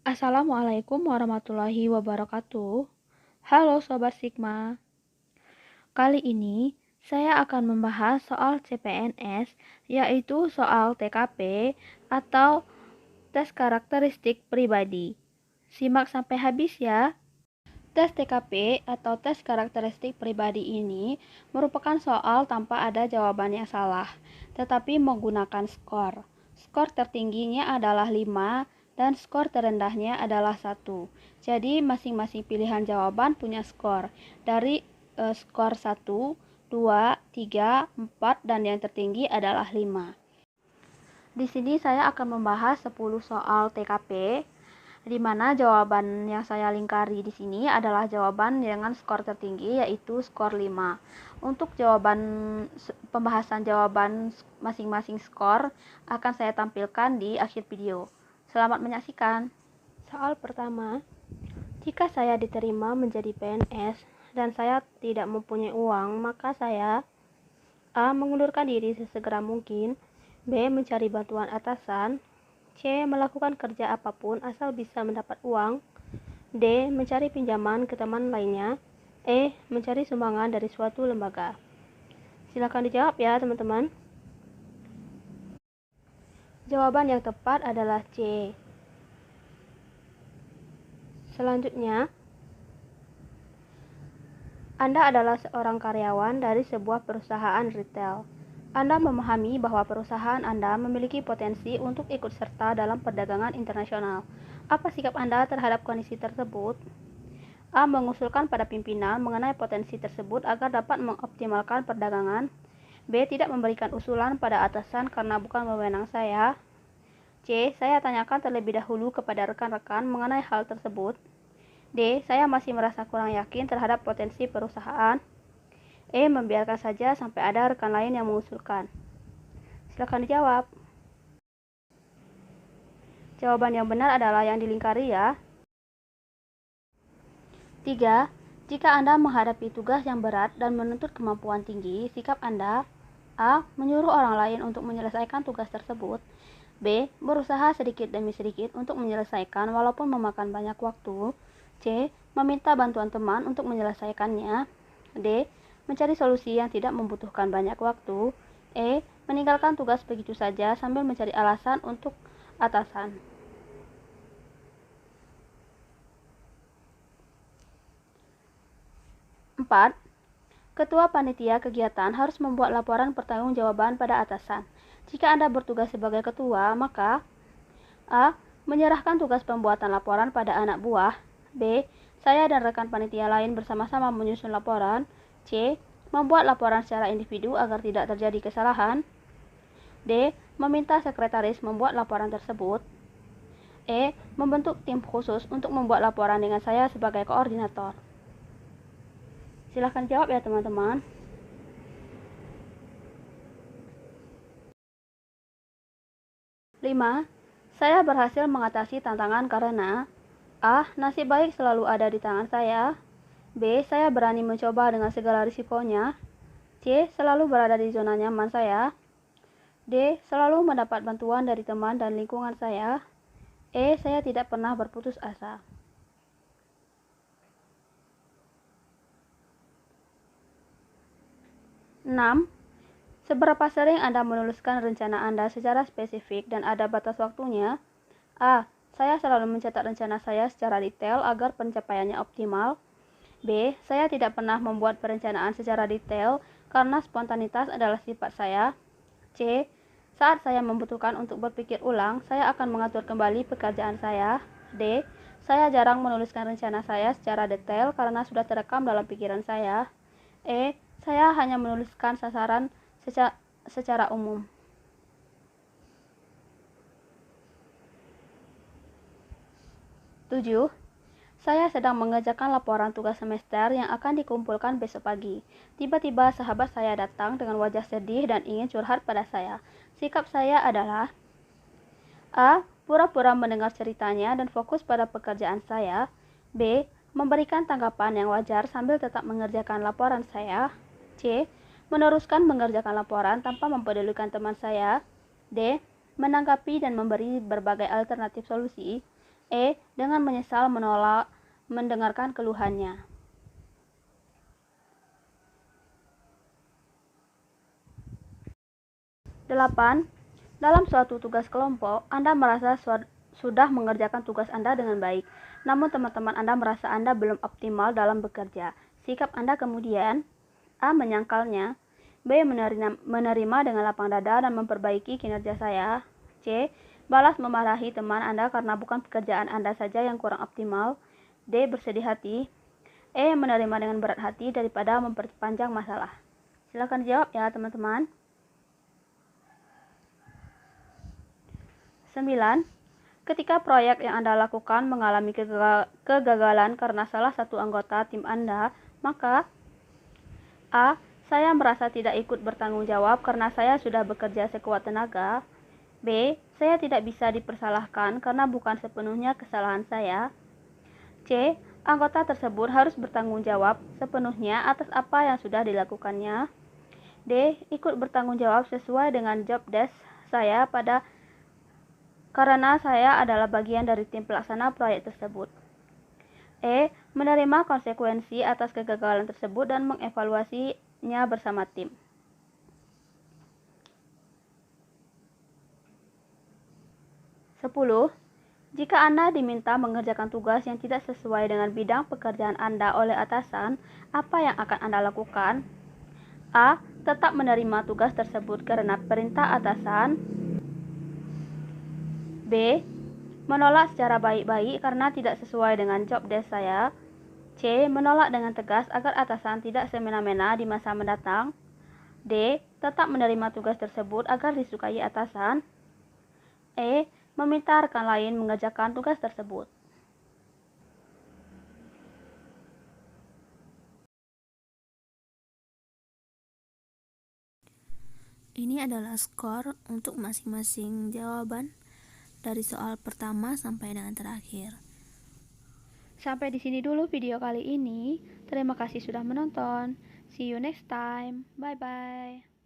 Assalamualaikum warahmatullahi wabarakatuh. Halo Sobat Sigma. Kali ini saya akan membahas soal CPNS, yaitu soal TKP atau tes karakteristik pribadi. Simak sampai habis ya. Tes TKP atau tes karakteristik pribadi ini merupakan soal tanpa ada jawaban yang salah, tetapi menggunakan skor. Skor tertingginya adalah 5 dan skor terendahnya adalah 1. Jadi masing-masing pilihan jawaban punya skor. Dari skor 1, 2, 3, 4 dan yang tertinggi adalah 5. Di sini saya akan membahas 10 soal TKP, di mana jawaban yang saya lingkari di sini adalah jawaban dengan skor tertinggi, yaitu skor 5. Untuk pembahasan jawaban masing-masing skor akan saya tampilkan di akhir video. Selamat menyaksikan. Soal pertama, jika saya diterima menjadi PNS dan saya tidak mempunyai uang, maka saya A. mengundurkan diri sesegera mungkin, B. mencari bantuan atasan, C. melakukan kerja apapun asal bisa mendapat uang, D. mencari pinjaman ke teman lainnya, E. mencari sumbangan dari suatu lembaga. Silakan dijawab ya teman-teman. Jawaban yang tepat adalah C. Selanjutnya, Anda adalah seorang karyawan dari sebuah perusahaan retail. Anda memahami bahwa perusahaan Anda memiliki potensi untuk ikut serta dalam perdagangan internasional. Apa sikap Anda terhadap kondisi tersebut? A. Mengusulkan pada pimpinan mengenai potensi tersebut agar dapat mengoptimalkan perdagangan. B. Tidak memberikan usulan pada atasan karena bukan wewenang saya. C. Saya tanyakan terlebih dahulu kepada rekan-rekan mengenai hal tersebut. D. Saya masih merasa kurang yakin terhadap potensi perusahaan. E. Membiarkan saja sampai ada rekan lain yang mengusulkan. Silakan dijawab. Jawaban yang benar adalah yang dilingkari ya. 3. Jika Anda menghadapi tugas yang berat dan menuntut kemampuan tinggi, sikap Anda A. Menyuruh orang lain untuk menyelesaikan tugas tersebut. B. Berusaha sedikit demi sedikit untuk menyelesaikan walaupun memakan banyak waktu. C. Meminta bantuan teman untuk menyelesaikannya. D. Mencari solusi yang tidak membutuhkan banyak waktu. E. Meninggalkan tugas begitu saja sambil mencari alasan untuk atasan. Empat. Ketua panitia kegiatan harus membuat laporan pertanggungjawaban pada atasan. Jika Anda bertugas sebagai ketua, maka A. Menyerahkan tugas pembuatan laporan pada anak buah. B. Saya dan rekan panitia lain bersama-sama menyusun laporan. C. Membuat laporan secara individu agar tidak terjadi kesalahan. D. Meminta sekretaris membuat laporan tersebut. E. Membentuk tim khusus untuk membuat laporan dengan saya sebagai koordinator. Silahkan jawab ya teman-teman. Lima. Saya berhasil mengatasi tantangan karena A. Nasib baik selalu ada di tangan saya. B. Saya berani mencoba dengan segala risikonya. C. Selalu berada di zona nyaman saya. D. Selalu mendapat bantuan dari teman dan lingkungan saya. E. Saya tidak pernah berputus asa. 6. Seberapa sering Anda menuliskan rencana Anda secara spesifik dan ada batas waktunya? A. Saya selalu mencatat rencana saya secara detail agar pencapaiannya optimal. B. Saya tidak pernah membuat perencanaan secara detail karena spontanitas adalah sifat saya. C. Saat saya membutuhkan untuk berpikir ulang, saya akan mengatur kembali pekerjaan saya. D. Saya jarang menuliskan rencana saya secara detail karena sudah terekam dalam pikiran saya. E. Saya hanya menuliskan sasaran secara umum. 7. Saya sedang mengerjakan laporan tugas semester yang akan dikumpulkan besok pagi. Tiba-tiba sahabat saya datang dengan wajah sedih dan ingin curhat pada saya. Sikap saya adalah A. Pura-pura mendengar ceritanya dan fokus pada pekerjaan saya. B. Memberikan tanggapan yang wajar sambil tetap mengerjakan laporan saya. C. Meneruskan mengerjakan laporan tanpa mempedulikan teman saya. D. Menanggapi dan memberi berbagai alternatif solusi. E. Dengan menyesal menolak mendengarkan keluhannya. 8. Dalam suatu tugas kelompok, Anda merasa sudah mengerjakan tugas Anda dengan baik, namun teman-teman Anda merasa Anda belum optimal dalam bekerja. Sikap Anda kemudian: A. Menyangkalnya, B. Menerima dengan lapang dada dan memperbaiki kinerja saya, C. Balas memarahi teman Anda karena bukan pekerjaan Anda saja yang kurang optimal, D. Bersedih hati, E. Menerima dengan berat hati daripada memperpanjang masalah. Silakan jawab ya teman-teman. 9. Ketika proyek yang Anda lakukan mengalami kegagalan karena salah satu anggota tim Anda, maka A. Saya merasa tidak ikut bertanggung jawab karena saya sudah bekerja sekuat tenaga. B. Saya tidak bisa dipersalahkan karena bukan sepenuhnya kesalahan saya. C. Anggota tersebut harus bertanggung jawab sepenuhnya atas apa yang sudah dilakukannya. D. Ikut bertanggung jawab sesuai dengan job desk saya karena saya adalah bagian dari tim pelaksana proyek tersebut. E. Menerima konsekuensi atas kegagalan tersebut dan mengevaluasinya bersama tim. 10. Jika Anda diminta mengerjakan tugas yang tidak sesuai dengan bidang pekerjaan Anda oleh atasan, apa yang akan Anda lakukan? A. Tetap menerima tugas tersebut karena perintah atasan. B. Menolak secara baik-baik karena tidak sesuai dengan job desk saya. C. Menolak dengan tegas agar atasan tidak semena-mena di masa mendatang. D. Tetap menerima tugas tersebut agar disukai atasan. E. Meminta rekan lain mengerjakan tugas tersebut. Ini adalah skor untuk masing-masing jawaban dari soal pertama sampai dengan terakhir. Sampai di sini dulu video kali ini. Terima kasih sudah menonton. See you next time. Bye bye.